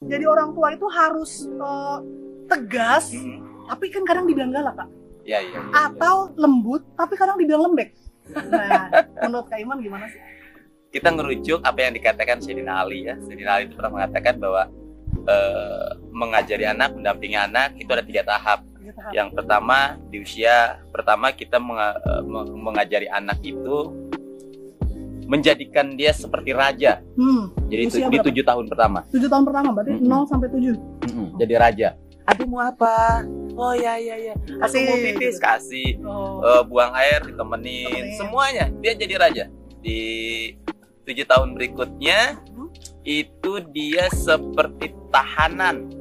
Jadi orang tua itu harus tegas, tapi kan kadang dibilang galak, Kak. Iya, iya. Atau lembut, tapi kadang dibilang lembek. Nah, menurut Kak Iman gimana sih? Kita ngerujuk apa yang dikatakan Sayyidina Ali ya. Sayyidina Ali itu pernah mengatakan bahwa mengajari anak, mendampingi anak itu ada 3 tahap. Yang pertama, di usia pertama kita mengajari anak itu menjadikan dia seperti raja. Jadi di 7 tahun pertama. 7 tahun pertama berarti 0 sampai 7. Jadi raja. Adik mau apa? Oh ya. Aku mau pipis, kasih. Buang air ditemenin. Semuanya dia jadi raja. Di 7 tahun berikutnya itu dia seperti tahanan.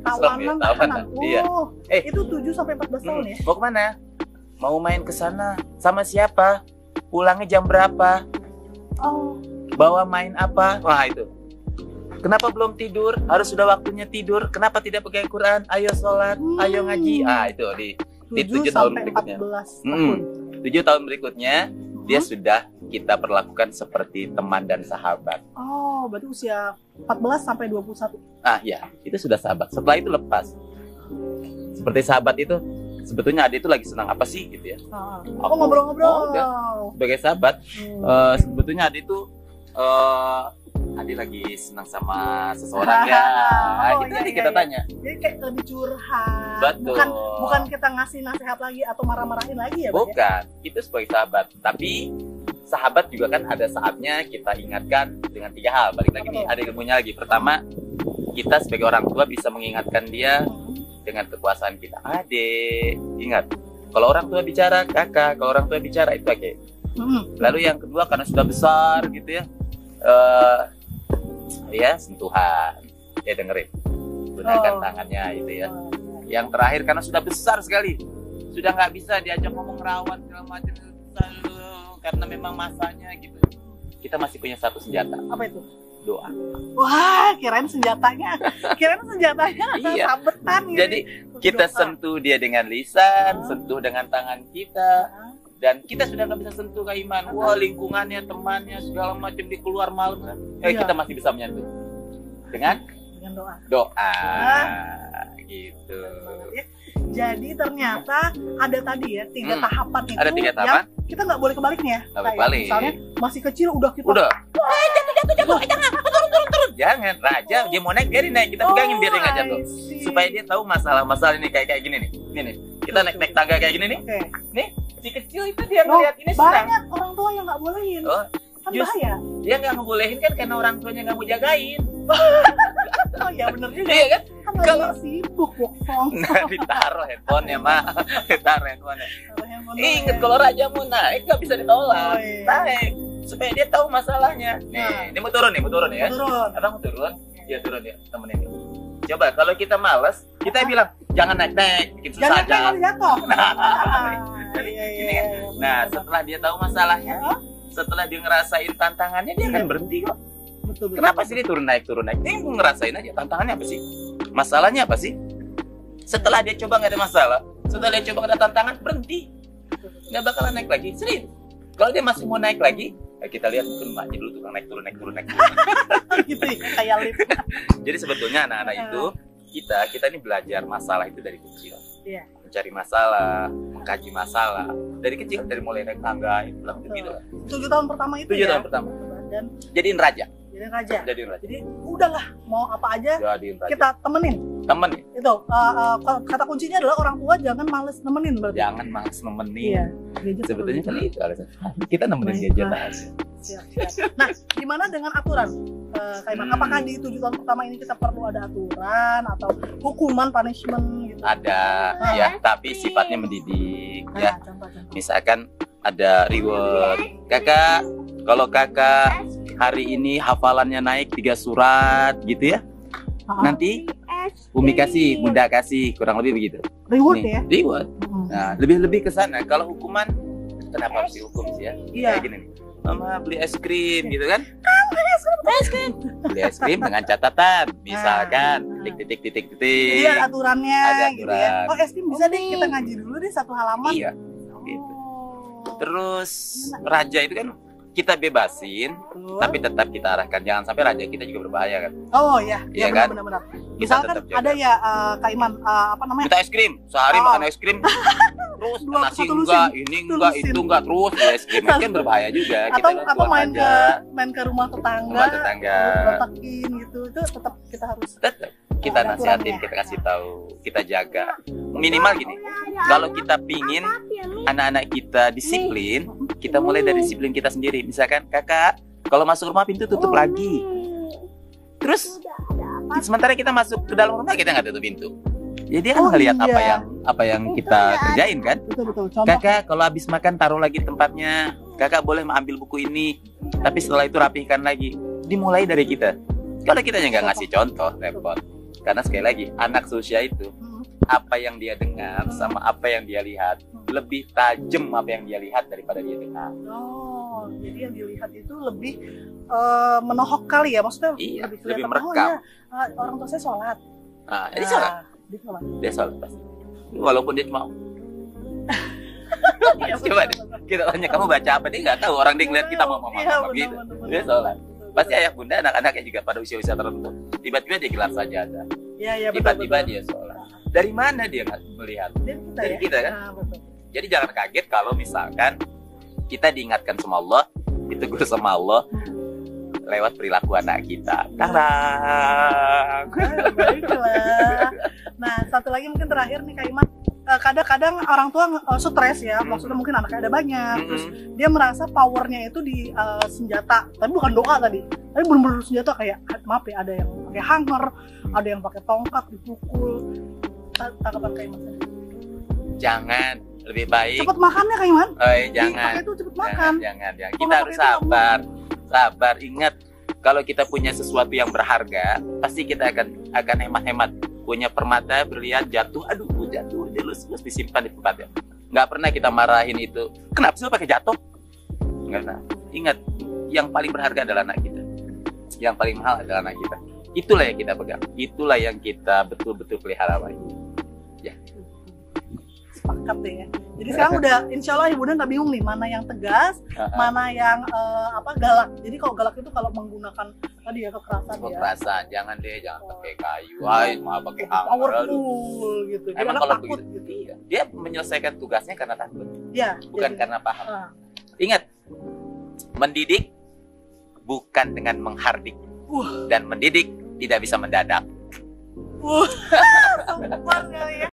Tawanan. Iya. Itu 7 sampai 14 tahun ya? Mau kemana? Mau main ke sana. Sama siapa? Pulangnya jam berapa? Bawa main apa? Wah itu. Kenapa belum tidur? Harus sudah waktunya tidur. Kenapa tidak pakai Quran? Ayo sholat, ayo ngaji. Itu di 7 tahun berikutnya. 7 tahun berikutnya dia sudah kita perlakukan seperti teman dan sahabat. Berarti usia 14 sampai 21. Ya, itu sudah sahabat. Setelah itu lepas. Seperti sahabat itu, sebetulnya adik itu lagi senang apa sih gitu ya? Ngobrol-ngobrol. Sebagai sahabat, sebetulnya adik itu adik lagi senang sama seseorang ya. Itu kita tanya. Jadi kayak lebih curhat. Betul. Bukan kita ngasih nasihat lagi atau marah-marahin lagi ya, Bukan. Itu sebagai sahabat. Tapi sahabat juga kan ada saatnya kita ingatkan dengan 3 hal. Balik lagi nih, ada ilmunya lagi. Pertama, kita sebagai orang tua bisa mengingatkan dia dengan kekuasaan kita. Adik, ingat. Kalau orang tua bicara, kakak. Kalau orang tua bicara, itu oke. Lalu yang kedua, karena sudah besar gitu ya. Sentuhan. Ya dengerin. Gunakan tangannya itu ya. Yang terakhir, karena sudah besar sekali. Sudah nggak bisa diajak ngomong rawat segala macam. Karena memang masanya gitu. Kita masih punya satu senjata. Apa itu? Doa. Wah, kirain senjatanya Iya. sabetan gitu. Jadi kita sentuh dia dengan lisan, sentuh dengan tangan kita, dan kita sudah nggak bisa sentuh Kak Iman. Wah, lingkungannya, temannya, segala macam di keluar malam kan. Kita masih bisa menyentuh dengan doa. Gitu. Jadi ternyata ada tadi ya 3 tahapan itu. Ada 3 tahapan. Yang kita nggak boleh kebalik nih ya. Nggak boleh kebalik. Misalnya masih kecil udah kita. Jatuh. Jangan. Raja dia mau naik biarin naik. Kita pegangin biar dia nggak jatuh. Supaya dia tahu masalah-masalah ini kayak gini nih. Nih. Kita naik tangga kayak gini nih. Nih si kecil itu dia ngeliat ini senang. Banyak orang tua yang nggak bolehin. Kan bahaya. Dia nggak ngebolehin kan karena orang tuanya nggak mau jagain. Ya bener juga. Iya kan? Kalau sibuk bohong. Ditaruh handphonenya mah. Ditaruh handphonenya. Ingat kalau raja mau naik nggak bisa ditolak. Naik supaya dia tahu masalahnya. Nih, dia mau turun ya. Abang mau turun. Dia turun ya, temenin. Coba kalau kita malas, kita bilang jangan naik, bikin susah aja. Nah, setelah dia tahu masalahnya, setelah dia ngerasain tantangannya, dia akan berhenti kok. Kenapa sih dia turun naik? Dia mau ngerasain aja tantangannya apa sih? Masalahnya apa sih? Setelah dia coba nggak ada masalah, setelah dia coba nggak ada tantangan, berhenti. Nggak bakalan naik lagi. Serius. Kalau dia masih mau naik lagi, kita lihat mungkin maknya dulu tukang naik turun. Gitu ya, kayak lift. Jadi sebetulnya anak-anak itu kita ini belajar masalah itu dari kecil. Mencari masalah, mengkaji masalah dari kecil, dari mulai naik tangga itu gitu. 7 tahun pertama itu 7 tahun pertama. Dan jadiin raja. Jadi udahlah mau apa aja kita temenin. Itu kata kuncinya adalah orang tua jangan males nemenin berarti. Jangan males nemenin. Sebetulnya kan itu alasan. Kita nemenin gadget aja. Siap. Nah, gimana dengan aturan? Apakah di 7 tahun pertama ini kita perlu ada aturan atau hukuman, punishment gitu? Ada, ya, tapi sifatnya mendidik ya. Misalkan ada reward. Kakak, kalau kakak hari ini hafalannya naik 3 surat gitu ya. Nanti Umi kasih, Bunda kasih, kurang lebih begitu. Reward ya? Reward. Nah, lebih ke sana. Kalau hukuman, kenapa harus dihukum sih ya? Kayak gini nih. Mama beli es krim gitu kan? Beli es krim dengan catatan, misalkan titik. Iya, aturannya. Ada aturan. Gitu ya. Oh, es krim bisa deh kita ngaji dulu deh 1 halaman. Iya. Gitu. Terus raja itu kan kita bebasin, Betul. tapi tetap kita arahkan. Jangan sampai raja kita juga berbahaya kan. Oh iya, Iya ya, kan? benar-benar. Kita Misalkan tetap jaga. ada ya Kak Iman, apa namanya? Kita es krim, sehari Oh. makan es krim, terus Dua- nasi satu enggak, lusin. ini Satu enggak, lusin. itu enggak, terus ya es krim kan berbahaya juga. Kita Atau buang main aja. ke rumah tetangga, Rumah tetangga. berontakin gitu, itu tetap kita harus. Tetap kita Ada nasihatin, aturannya. kita kasih tahu, kita jaga. Minimal gini, kalau kita pingin anak-anak kita disiplin, kita mulai dari disiplin kita sendiri. Misalkan kakak, kalau masuk rumah pintu tutup lagi. Terus sementara kita masuk ke dalam rumah kita nggak tutup pintu. Jadi dia kan Oh, ngelihat iya. apa yang kita kerjain kan. Betul. Contoh. Kakak kalau habis makan taruh lagi di tempatnya. Kakak boleh mengambil buku ini, tapi setelah itu rapihkan lagi. Dimulai dari kita. Kalau kita nggak ngasih contoh, repot. Karena sekali lagi anak seusia itu Hmm. apa yang dia dengar sama apa yang dia lihat lebih tajam apa yang dia lihat daripada dia dengar. Oh, jadi yang dilihat itu lebih menohok kali ya, maksudnya Iya, lebih lebih kelihatan. merekam. Oh, ya, orang tua saya sholat. Nah, jadi sholat. Dia sholat. Dia sholat pasti. Walaupun dia cuma Iya, coba deh, betul. kita tanya kamu baca apa, dia nggak tahu. Orang dia ngeliat kita mau Iya, ngomong gitu. benar. Dia sholat. Pasti ayah bunda anak-anaknya juga pada usia-usia tertentu. Tiba-tiba dia gelar sajadah. Iya, betul. Tiba-tiba betul. dia sholat. Dari mana dia nggak melihat? Dari kita Dari ya. kita kan? Nah, betul. Jadi jangan kaget kalau misalkan kita diingatkan sama Allah, ditegur sama Allah lewat perilaku anak kita. Tarang. Baiklah. Nah, satu lagi mungkin terakhir nih Kak Iman. Kadang-kadang orang tua stres ya, maksudnya mungkin anaknya ada banyak, terus dia merasa powernya itu di senjata, tapi bukan doa tadi, tapi benar-benar senjata kayak maaf ya, ada yang pakai hammer, ada yang pakai tongkat dipukul. Tanggapan Kak Iman. Jangan, lebih baik. Cepet makannya Kak Iman. Jangan. Pakai itu cepet makan. Jangan. Kalau Kita harus pakai itu sabar. Sabar, ingat kalau kita punya sesuatu yang berharga, pasti kita akan hemat-hemat. Punya permata berlian jatuh, aduh jatuh, dia harus disimpan di tempatnya. Nggak pernah kita marahin itu. Kenapa sih lo pakai jatuh? Nggak pernah. Ingat, yang paling berharga adalah anak kita. Yang paling mahal adalah anak kita. Itulah yang kita pegang. Itulah yang kita betul-betul pelihara lagi. Ya. Sepakat deh ya. Jadi sekarang udah insya Allah ibu nggak bingung nih mana yang tegas, mana yang galak. Jadi kalau galak itu kalau menggunakan tadi ya kekerasan ya. Kekerasan, jangan pakai kayu, malah pakai hammer. Powerful gitu. Jadi Emang anak kalau takut begitu, gitu. iya. Dia menyelesaikan tugasnya karena takut, Ya, bukan jadi, karena paham. ah. Ingat, mendidik bukan dengan menghardik, dan mendidik tidak bisa mendadak. Sabar kali ya.